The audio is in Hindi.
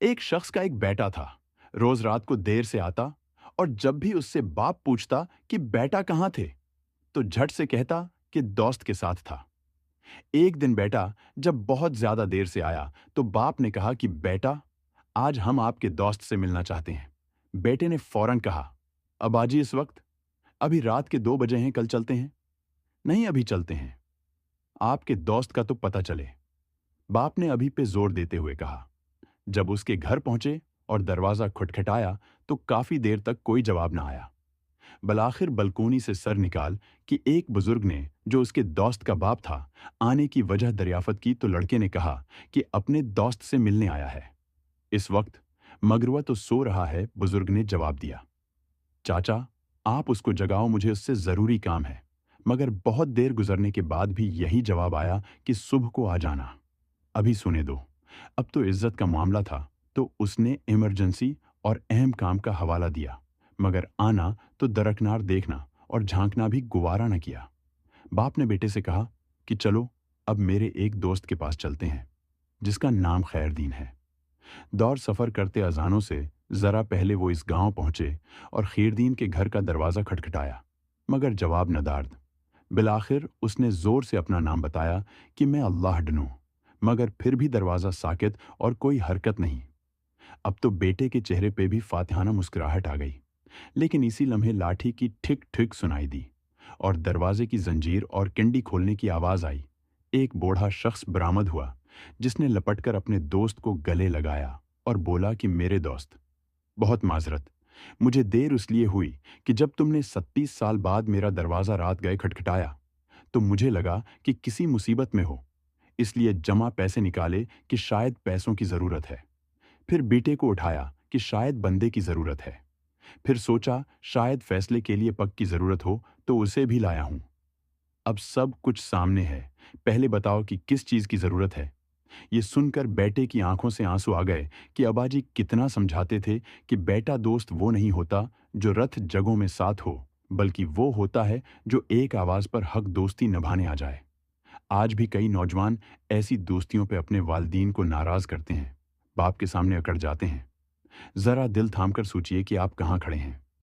एक शख्स का एक बेटा था। रोज रात को देर से आता और जब भी उससे बाप पूछता कि बेटा कहाँ थे, तो झट से कहता कि दोस्त के साथ था। एक दिन बेटा जब बहुत ज्यादा देर से आया तो बाप ने कहा कि बेटा, आज हम आपके दोस्त से मिलना चाहते हैं। बेटे ने फौरन कहा, अबाजी इस वक्त? अभी रात के 2 बजे हैं, कल चलते हैं। नहीं, अभी चलते हैं, आपके दोस्त का तो पता चले, बाप ने अभी पे जोर देते हुए कहा। जब उसके घर पहुंचे और दरवाजा खटखटाया तो काफी देर तक कोई जवाब ना आया। बलाखिर बलकोनी से सर निकाल कि एक बुजुर्ग ने, जो उसके दोस्त का बाप था, आने की वजह दरियाफत की तो लड़के ने कहा कि अपने दोस्त से मिलने आया है। इस वक्त मगरुआ तो सो रहा है, बुजुर्ग ने जवाब दिया। चाचा, आप उसको जगाओ, मुझे उससे जरूरी काम है। मगर बहुत देर गुजरने के बाद भी यही जवाब आया कि सुबह को आ जाना, अभी सुने दो। अब तो इज्जत का मामला था, तो उसने इमरजेंसी और अहम काम का हवाला दिया, मगर आना तो दरकनार देखना और झांकना भी गुवारा न किया। बाप ने बेटे से कहा कि चलो, अब मेरे एक दोस्त के पास चलते हैं, जिसका नाम खैरदीन है। दौर सफर करते अजानों से जरा पहले वो इस गांव पहुंचे और खैरदीन के घर का दरवाजा खटखटाया, मगर जवाब नदार्द। बिलाखिर उसने जोर से अपना नाम बताया कि मैं अल्लाह डनू, मगर फिर भी दरवाजा साकित और कोई हरकत नहीं। अब तो बेटे के चेहरे पे भी फातिहाना मुस्कुराहट आ गई। लेकिन इसी लम्हे लाठी की ठिक ठिक सुनाई दी और दरवाजे की जंजीर और किंडी खोलने की आवाज आई। एक बूढ़ा शख्स बरामद हुआ, जिसने लपटकर अपने दोस्त को गले लगाया और बोला कि मेरे दोस्त, बहुत माजरत, मुझे देर इसलिए हुई कि जब तुमने 37 साल बाद मेरा दरवाजा रात गए खटखटाया तो मुझे लगा कि किसी मुसीबत में हो, इसलिए जमा पैसे निकाले कि शायद पैसों की जरूरत है। फिर बेटे को उठाया कि शायद बंदे की जरूरत है। फिर सोचा शायद फैसले के लिए पग की जरूरत हो, तो उसे भी लाया हूं। अब सब कुछ सामने है, पहले बताओ कि किस चीज की जरूरत है। ये सुनकर बेटे की आंखों से आंसू आ गए कि अबाजी कितना समझाते थे कि बेटा दोस्त वो नहीं होता जो रथ जगों में साथ हो, बल्कि वो होता है जो एक आवाज पर हक दोस्ती निभाने आ जाए। आज भी कई नौजवान ऐसी दोस्तियों पे अपने वालिदीन को नाराज करते हैं, बाप के सामने अकड़ जाते हैं। जरा दिल थामकर सोचिए कि आप कहाँ खड़े हैं।